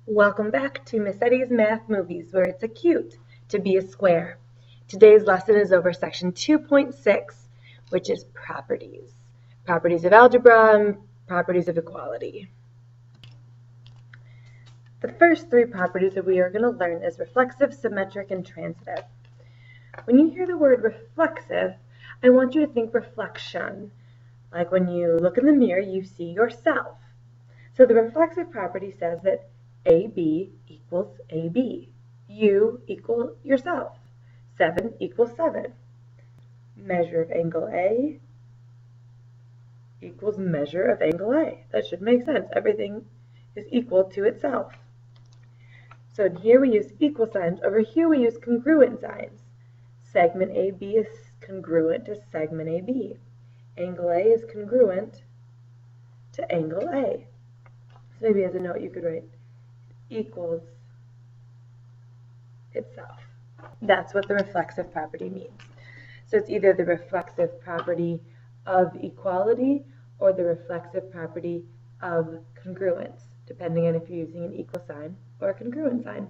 Welcome back to Miss Eddie's Math Movies, where it's a cute to be a square. Today's lesson is over section 2.6, which is properties. Properties of algebra and properties of equality. The first three properties that we are going to learn is reflexive, symmetric, and transitive. When you hear the word reflexive, I want you to think reflection. Like when you look in the mirror, you see yourself. So the reflexive property says that AB equals AB. You equal yourself. 7 equals 7. Measure of angle A equals measure of angle A. That should make sense. Everything is equal to itself. So here we use equal signs. Over here we use congruent signs. Segment AB is congruent to segment AB. Angle A is congruent to angle A. So maybe as a note you could write equals itself. That's what the reflexive property means. So it's either the reflexive property of equality or the reflexive property of congruence, depending on if you're using an equal sign or a congruent sign.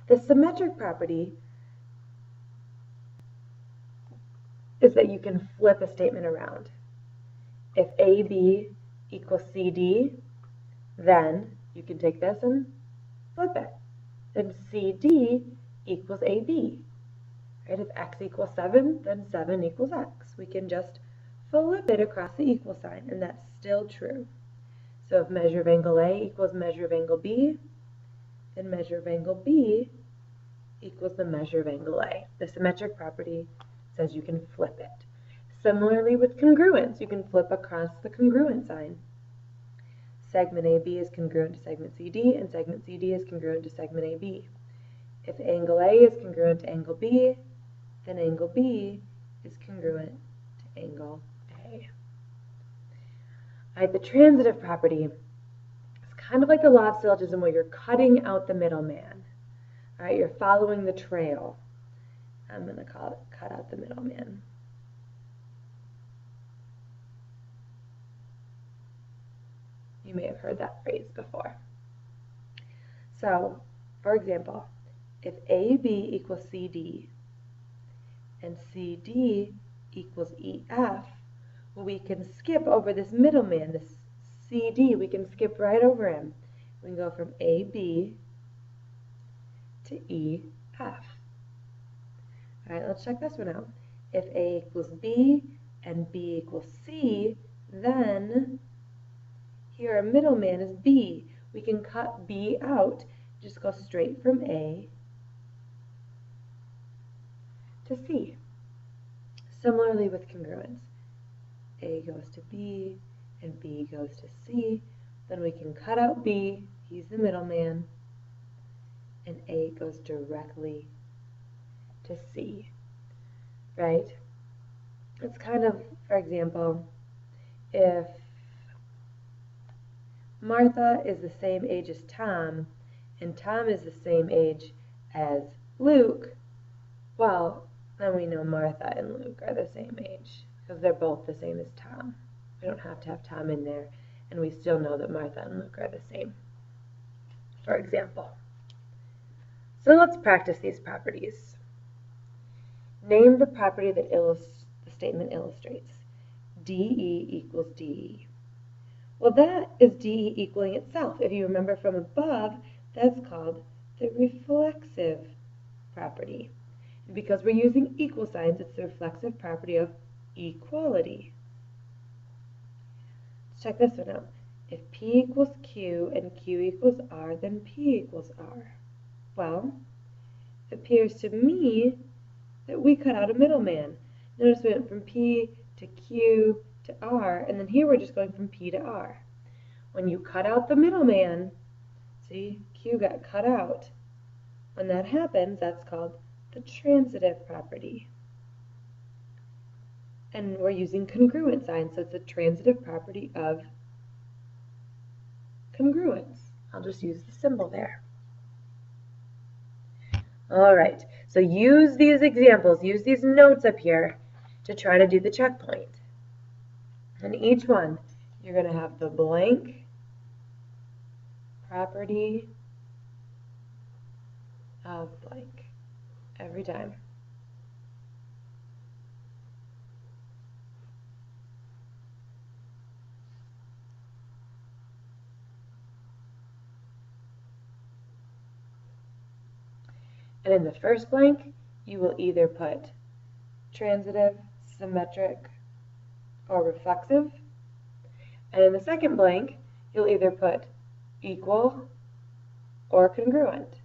The symmetric property is that you can flip a statement around. If AB equals CD, then you can take this and flip it. Then CD equals AB. Right? If x equals 7, then 7 equals x. We can just flip it across the equal sign, and that's still true. So if measure of angle A equals measure of angle B, then measure of angle B equals the measure of angle A. The symmetric property says you can flip it. Similarly with congruence, you can flip across the congruent sign. Segment AB is congruent to segment CD, and segment CD is congruent to segment AB. If angle A is congruent to angle B, then angle B is congruent to angle A. All right, the transitive property is kind of like the law of syllogism where you're cutting out the middleman. All right, you're following the trail. I'm going to call it cut out the middleman. You may have heard that phrase before. So, for example, if AB equals CD and CD equals EF, well, we can skip over this middleman, this CD. We can skip right over him. We can go from AB to EF. All right, let's check this one out. If A equals B and B equals C, then here our middleman is B. We can cut B out, just go straight from A to C. Similarly with congruence, A goes to B and B goes to C, then we can cut out B, he's the middleman, and A goes directly to C, right? It's kind of, for example, if Martha is the same age as Tom, and Tom is the same age as Luke, well, then we know Martha and Luke are the same age, because they're both the same as Tom. We don't have to have Tom in there, and we still know that Martha and Luke are the same, for example. So let's practice these properties. Name the property that the statement illustrates. DE equals DE. Well, that is DE equaling itself. If you remember from above, that's called the reflexive property. And because we're using equal signs, it's the reflexive property of equality. Let's check this one out. If P equals Q and Q equals R, then P equals R. Well, it appears to me that we cut out a middleman. Notice we went from P to Q to R, and then here we're just going from P to R. When you cut out the middleman, see, Q got cut out. When that happens, that's called the transitive property. And we're using congruent signs, so it's a transitive property of congruence. I'll just use the symbol there. All right, so use these examples, use these notes up here to try to do the checkpoint. And each one, you're going to have the blank property of blank every time. And in the first blank, you will either put transitive, symmetric, or reflexive. And in the second blank, you'll either put equal or congruent.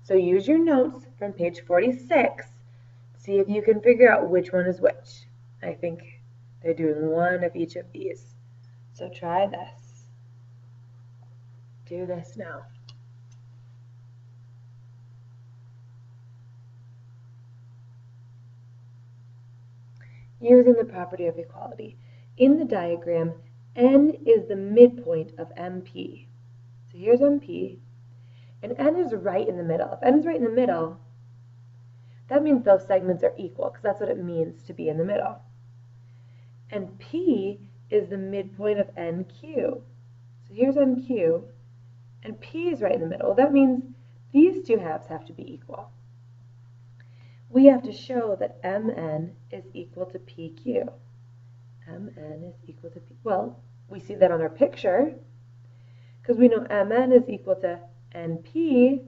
So use your notes from page 46. See if you can figure out which one is which. I think they're doing one of each of these. So try this. Do this now. Using the property of equality. In the diagram, N is the midpoint of MP. So here's MP, and N is right in the middle. If N is right in the middle, that means those segments are equal, because that's what it means to be in the middle. And P is the midpoint of NQ. So here's NQ, and P is right in the middle. That means these two halves have to be equal. We have to show that MN is equal to PQ. MN is equal to P. Well, we see that on our picture, because we know MN is equal to NP,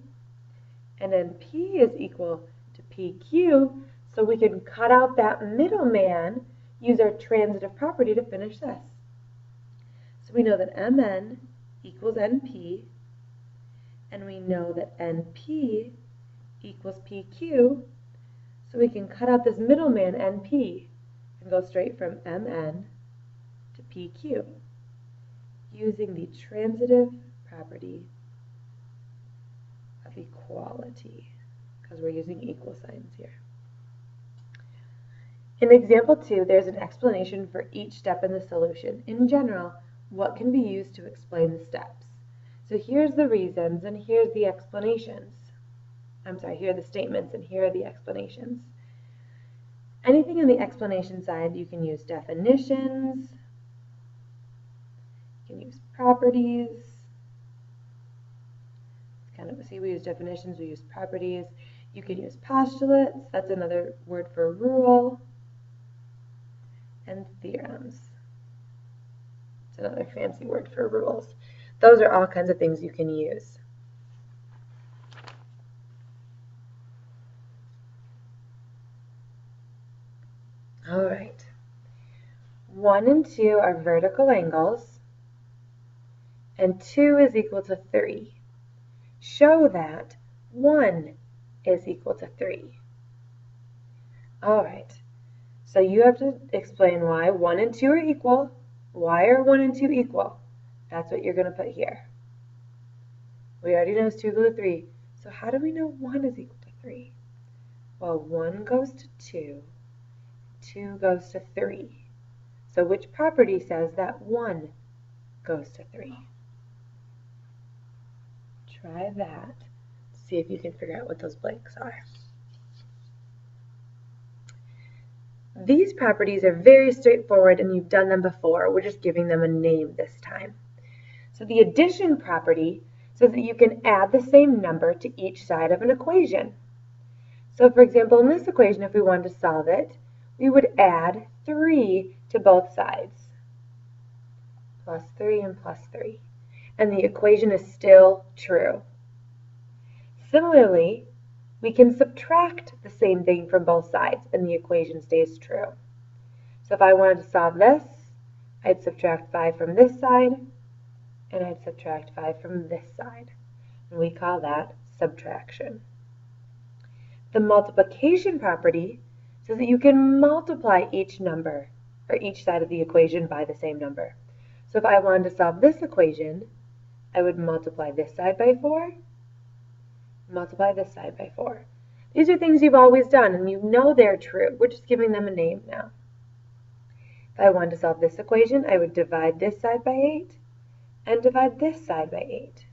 and NP is equal to PQ, so we can cut out that middleman, use our transitive property to finish this. So we know that MN equals NP, and we know that NP equals PQ, so we can cut out this middleman, NP, and go straight from MN to PQ, using the transitive property of equality, because we're using equal signs here. In example 2, there's an explanation for each step in the solution. In general, what can be used to explain the steps? So here's the reasons, and here's the explanations. Here are the statements, and here are the explanations. Anything on the explanation side, you can use definitions, you can use properties. See, we use definitions, we use properties. You can use postulates, that's another word for rule, and theorems. It's another fancy word for rules. Those are all kinds of things you can use. All right. 1 and 2 are vertical angles, and 2 is equal to 3. Show that 1 is equal to 3. All right. So you have to explain why 1 and 2 are equal. Why are 1 and 2 equal? That's what you're going to put here. We already know it's 2 equal to 3. So how do we know 1 is equal to 3? Well, 1 goes to 2. 2 goes to 3. So which property says that 1 goes to 3? Try that. See if you can figure out what those blanks are. These properties are very straightforward, and you've done them before. We're just giving them a name this time. So the addition property says that you can add the same number to each side of an equation. So for example, in this equation, if we wanted to solve it, we would add 3 to both sides. Plus 3 and plus 3. And the equation is still true. Similarly, we can subtract the same thing from both sides, and the equation stays true. So if I wanted to solve this, I'd subtract 5 from this side, and I'd subtract 5 from this side. And we call that subtraction. The multiplication property says that you can multiply each number, or each side of the equation, by the same number. So if I wanted to solve this equation, I would multiply this side by 4, multiply this side by 4. These are things you've always done, and you know they're true. We're just giving them a name now. If I wanted to solve this equation, I would divide this side by 8 and divide this side by 8.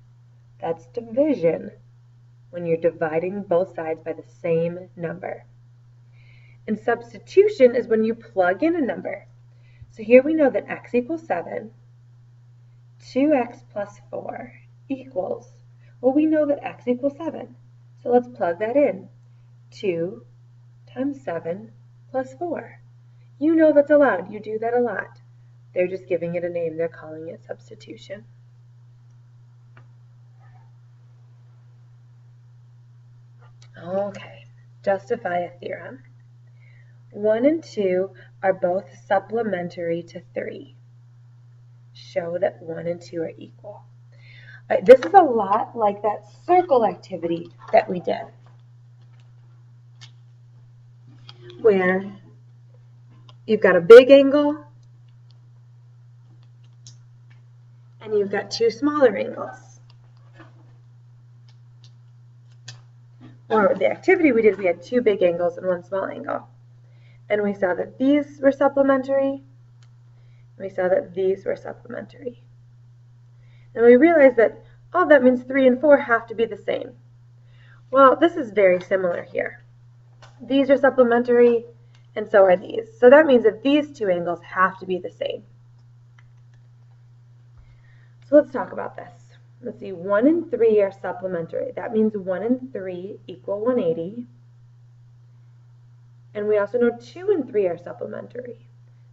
That's division, when you're dividing both sides by the same number. And substitution is when you plug in a number. So here we know that x equals 7, 2x plus 4 equals, well, we know that x equals 7. So let's plug that in. 2 times 7 plus 4. You know that's allowed. You do that a lot. They're just giving it a name. They're calling it substitution. Okay, justify a theorem. 1 and 2 are both supplementary to 3. Show that 1 and 2 are equal. All right, this is a lot like that circle activity that we did, where you've got a big angle and you've got two smaller angles. Or the activity we did, we had two big angles and one small angle. And we saw that these were supplementary. We saw that these were supplementary. And we realized that, oh, that means 3 and 4 have to be the same. Well, this is very similar here. These are supplementary, and so are these. So that means that these two angles have to be the same. So let's talk about this. Let's see, 1 and 3 are supplementary. That means 1 and 3 equal 180. And we also know 2 and 3 are supplementary.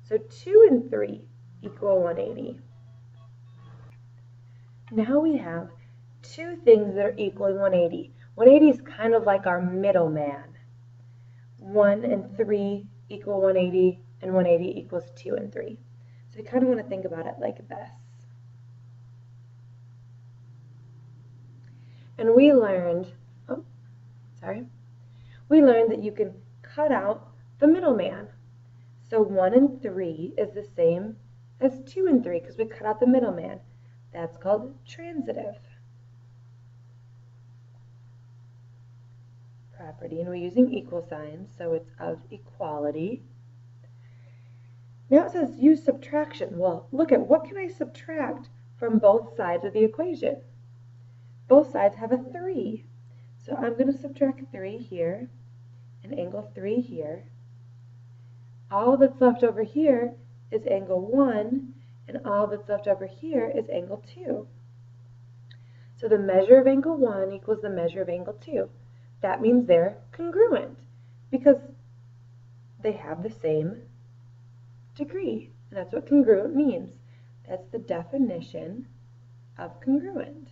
So 2 and 3 equal 180. Now we have two things that are equaling 180. 180 is kind of like our middleman. 1 and 3 equal 180, and 180 equals 2 and 3. So you kind of want to think about it like this. And we learned that you can cut out the middleman. So 1 and 3 is the same as 2 and 3 because we cut out the middleman. That's called transitive property, and we're using equal signs, so it's of equality. Now it says use subtraction. Well, look at what can I subtract from both sides of the equation? Both sides have a 3. So I'm going to subtract 3 here and angle 3 here. All that's left over here is angle 1, and all that's left over here is angle 2. So the measure of angle 1 equals the measure of angle 2. That means they're congruent because they have the same degree. And that's what congruent means. That's the definition of congruent.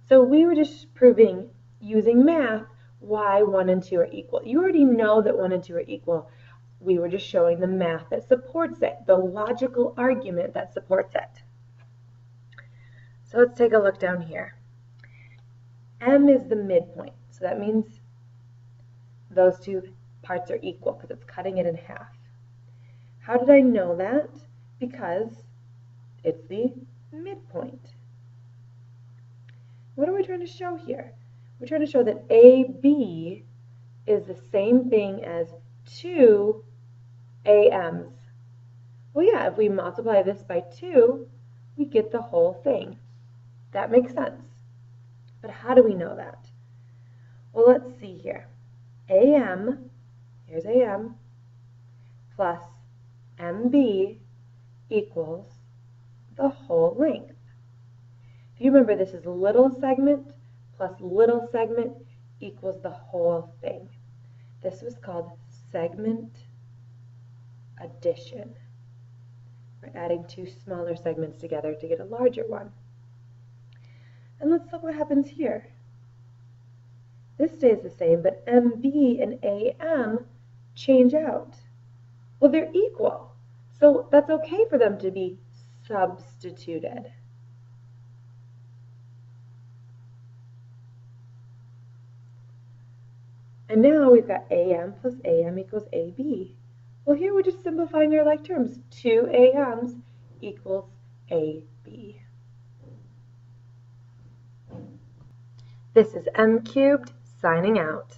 So we were just proving, using math, why 1 and 2 are equal. You already know that 1 and 2 are equal. We were just showing the math that supports it, the logical argument that supports it. So let's take a look down here. M is the midpoint, so that means those two parts are equal because it's cutting it in half. How did I know that? Because it's the midpoint. What are we trying to show here? We're trying to show that AB is the same thing as 2 AMs. Well, yeah, if we multiply this by 2, we get the whole thing. That makes sense. But how do we know that? Well, let's see here. AM, here's AM, plus MB equals the whole length. If you remember, this is little segment plus little segment equals the whole thing. This was called segment addition. We're adding two smaller segments together to get a larger one. And let's look what happens here. This stays the same, but MB and AM change out. Well, they're equal, so that's okay for them to be substituted. And now we've got AM plus AM equals AB. Well, here we're just simplifying their like terms. 2 AMs equals AB. This is M cubed signing out.